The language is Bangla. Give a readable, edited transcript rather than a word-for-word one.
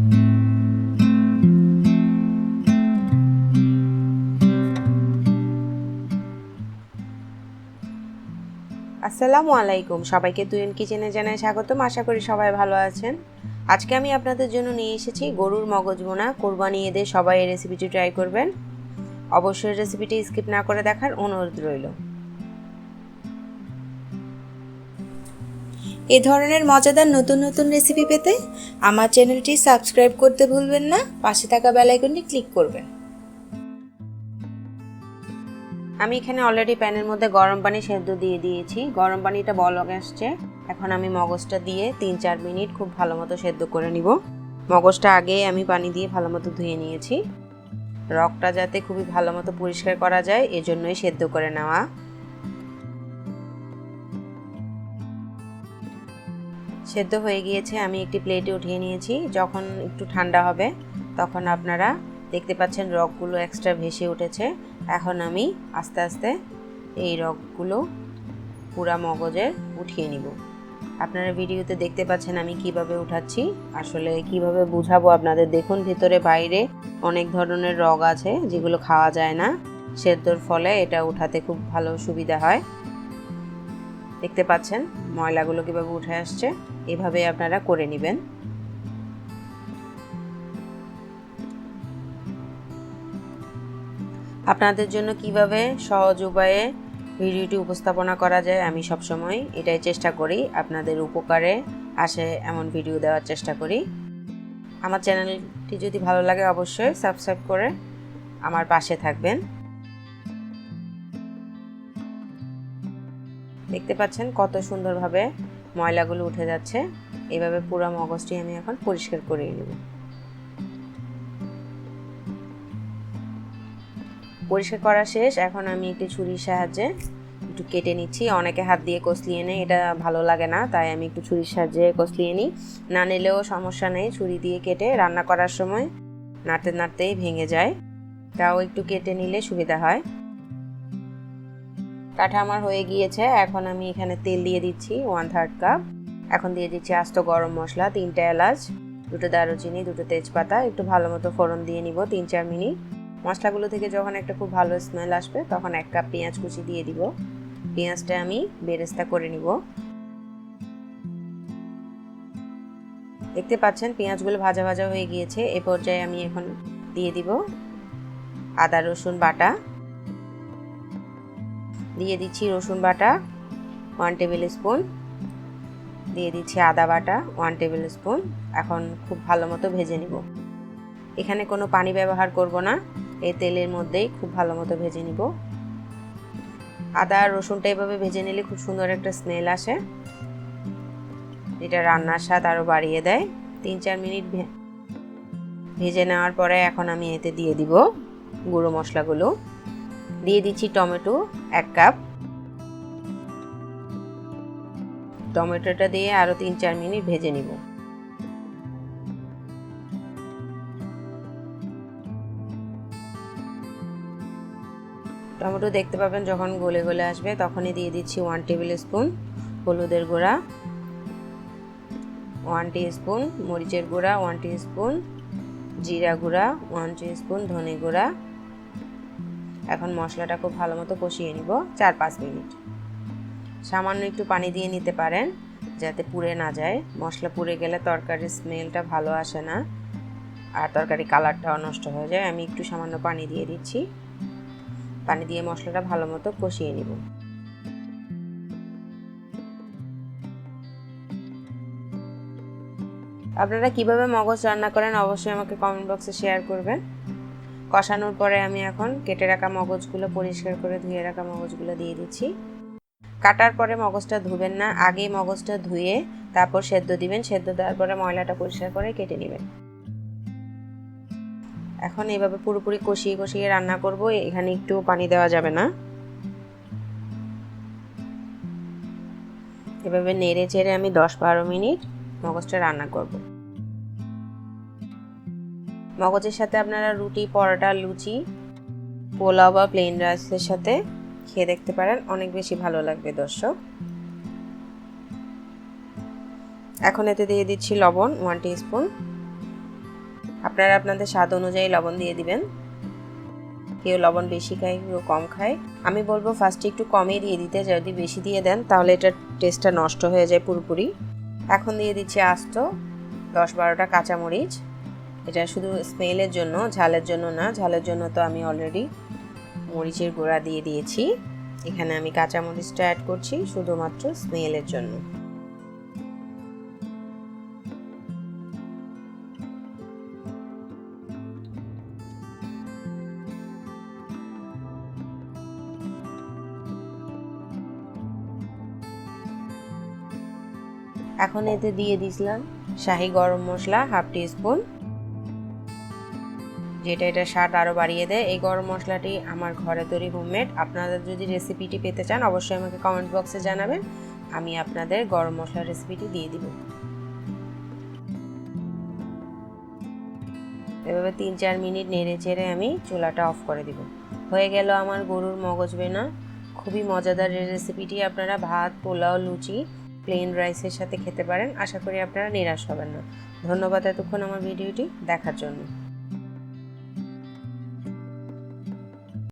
আসসালামু আলাইকুম, সবাইকে তুরিন কিচেনে জানাই স্বাগতম। আশা করি সবাই ভালো আছেন। আজকে আমি আপনাদের জন্য নিয়ে এসেছি গরুর মগজ ভুনা। কোরবানি ঈদে সবাই এই রেসিপিটি ট্রাই করবেন। অবশ্যই রেসিপিটি স্কিপ না করে দেখার অনুরোধ রইল। এই ধরনের মজাদার নতুন নতুন রেসিপি পেতে আমার চ্যানেলটি সাবস্ক্রাইব করতে ভুলবেন না, পাশে থাকা বেল আইকনটি ক্লিক করবেন। আমি এখানে অলরেডি প্যানের মধ্যে গরম পানি সেদ্ধ দিয়ে দিয়েছি। গরম পানিটা বলক আসছে। এখন আমি মগজটা দিয়ে 3-4 মিনিট খুব ভালো মতো সেদ্ধ করে নিব। মগজটা আগে আমি পানি দিয়ে ভালো মতো ধুয়ে নিয়েছি। রগটা যাতে খুবই ভালো মতো পরিষ্কার করা যায় এজন্যই সেদ্ধ করে নেওয়া। সেদ্ধ হয়ে গিয়েছে, আমি একটি প্লেটে উঠিয়ে নিয়েছি। যখন একটু ঠান্ডা হবে তখন আপনারা দেখতে পাচ্ছেন রগগুলো এক্সট্রা ভেসে উঠেছে। এখন আমি আস্তে আস্তে এই রগগুলো পুরা মগজের উঠিয়ে নিব। আপনারা ভিডিওতে দেখতে পাচ্ছেন আমি কিভাবে উঠাচ্ছি। আসলে কিভাবে বুঝাবো আপনাদের, দেখুন ভিতরে বাইরে অনেক ধরনের রগ আছে যেগুলো খাওয়া যায় না। সেদ্ধর ফলে এটা উঠাতে খুব ভালো সুবিধা হয়। দেখতে পাচ্ছেন ময়লাগুলো কিভাবে উঠে আসছে। এভাবে আপনারা করে নেবেন। আপনাদের জন্য কিভাবে সহজ উপায়ে ভিডিওটি উপস্থাপনা করা যায় আমি সবসময় এটাই চেষ্টা করি, আপনাদের উপকারে আসে এমন ভিডিও দেওয়ার চেষ্টা করি। আমার চ্যানেলটি যদি ভালো লাগে অবশ্যই সাবস্ক্রাইব করে আমার পাশে থাকবেন। দেখতে পাচ্ছেন কত সুন্দরভাবে ময়লাগুলো উঠে যাচ্ছে। এইভাবে পুরো মগজটি আমি এখন পরিষ্কার করে নেব। পরিষ্কার করা শেষ। এখন আমি একটি ছুরির সাহায্যে একটু কেটে নিচ্ছি। অনেকে হাত দিয়ে কষলিয়ে নেয়, এটা ভালো লাগে না, তাই আমি একটু ছুরির সাহায্যে কষলিয়ে নিই। না নিলেও সমস্যা নেই, ছুরি দিয়ে কেটে রান্না করার সময় নাড়তে নাড়তেই ভেঙে যায়, তাও একটু কেটে নিলে সুবিধা হয়। কাটা আমার হয়ে গিয়েছে। এখন আমি এখানে তেল দিয়ে দিচ্ছি 1/3 কাপ। এখন দিয়ে দিচ্ছি আস্ত গরম মশলা, 3টা এলাচ, 2টো দারুচিনি, 2টো তেজপাতা। একটু ভালো মতো ফোড়ন দিয়ে নিব 3-4 মিনিট। মশলাগুলো থেকে যখন একটা খুব ভালো স্মেল আসবে তখন 1 কাপ পেঁয়াজ কুচি দিয়ে দিব। পেঁয়াজটা আমি বেরেস্তা করে নিব। দেখতে পাচ্ছেন পেঁয়াজগুলো ভাজা ভাজা হয়ে গিয়েছে। এই পর্যায়ে আমি এখন দিয়ে দিব আদা রসুন বাটা। দিয়ে দিচ্ছি রসুন বাটা 1 টেবিল স্পুন, দিয়ে দিচ্ছি আদা বাটা 1 টেবিল স্পুন। এখন খুব ভালো মতো ভেজে নিব। এখানে কোনো পানি ব্যবহার করব না, এই তেলের মধ্যেই খুব ভালো মতো ভেজে নিব। আদা আর রসুনটা এভাবে ভেজে নিলে খুব সুন্দর একটা স্মেল আসে, যেটা রান্নার স্বাদ আরও বাড়িয়ে দেয়। 3-4 মিনিট ভেজে নেওয়ার পরে এখন আমি এতে দিয়ে দিব গুঁড়ো মশলাগুলো। দিয়ে দিচ্ছি টমেটো 1 কাপ। টমেটোটা দিয়ে আরও 3-4 মিনিট ভেজে নিব। টমেটো দেখতে পাবেন যখন গলে গলে আসবে তখনই দিয়ে দিচ্ছি 1 টেবিল স্পুন হলুদের গুঁড়া, 1 টিস্পুন মরিচের গুঁড়া, 1 টিস্পুন জিরা গুঁড়া, 1 টিস্পুন ধনে গুঁড়া। এখন মশলাটা খুব ভালো মতো কষিয়ে নিব 4-5 মিনিট। সামান্য একটু পানি দিয়ে নিতে পারেন যাতে পুড়ে না যায়। মশলা পুড়ে গেলে তরকারির স্মেলটা ভালো আসে না আর তরকারি কালারটাও নষ্ট হয়ে যায়। আমি একটু সামান্য পানি দিয়ে দিচ্ছি। পানি দিয়ে মশলাটা ভালো মতো কষিয়ে নিব। আপনারা কিভাবে মগজ রান্না করেন অবশ্যই আমাকে কমেন্ট বক্সে শেয়ার করবেন। কষানোর পরে আমি এখন কেটে রাখা মগজগুলো, পরিষ্কার করে ধুয়ে রাখা মগজগুলো দিয়ে দিচ্ছি। কাটার পরে মগজটা ধুবেন না, আগেই মগজটা ধুয়ে তারপর সেদ্ধ দিবেন। সেদ্ধ দেওয়ার পরে ময়লাটা পরিষ্কার করে কেটে নেবেন। এখন এইভাবে পুরোপুরি কষিয়ে কষিয়ে রান্না করব, এখানে একটু পানি দেওয়া যাবে না। এভাবে নেড়ে চেড়ে আমি 10-12 মিনিট মগজটা রান্না করব। মগজের সাথে আপনারা রুটি, পরোটা, লুচি, পোলাও বা প্লেন রাইসের সাথে খেয়ে দেখতে পারেন, অনেক বেশি ভালো লাগবে দর্শক। এখন এতে দিয়ে দিচ্ছি লবণ 1 টিস্পুন, আপনারা আপনাদের স্বাদ অনুযায়ী লবণ দিয়ে দিবেন। কেউ লবণ বেশি খায়, কেউ কম খায়। আমি বলবো ফার্স্টে একটু কমই দিয়ে দিতে, যদি বেশি দিয়ে দেন তাহলে এটার টেস্টটা নষ্ট হয়ে যায় পুরোপুরি। এখন দিয়ে দিচ্ছি আস্ত 10-12টা কাঁচামরিচ। এটা শুধু স্মেলের জন্য, ঝালের জন্য না। ঝালের জন্য তো আমি অলরেডি মরিচের গুঁড়া দিয়ে দিয়েছি। এখানে আমি কাঁচামরিচটা অ্যাড করছি শুধুমাত্র স্মেলের জন্য। এখন এতে দিয়ে দিলাম শাহি গরম মশলা 1/2 টিস্পুন, যেটা এটা স্বাদ আরও বাড়িয়ে দেয়। এই গরম মশলাটি আমার ঘরে তৈরি হোমমেড। আপনারা যদি রেসিপিটি পেতে চান অবশ্যই আমাকে কমেন্ট বক্সে জানাবেন, আমি আপনাদের গরম মশলার রেসিপিটি দিয়ে দিব। এভাবে 3-4 মিনিট নেড়ে চেড়ে আমি চুলাটা অফ করে দিব। হয়ে গেল আমার গরুর মগজ ভুনা। খুবই মজাদার এই রেসিপিটি আপনারা ভাত, পোলাও, লুচি, প্লেন রাইসের সাথে খেতে পারেন। আশা করি আপনারা নিরাশ হবেন না। ধন্যবাদ এতক্ষণ আমার ভিডিওটি দেখার জন্য।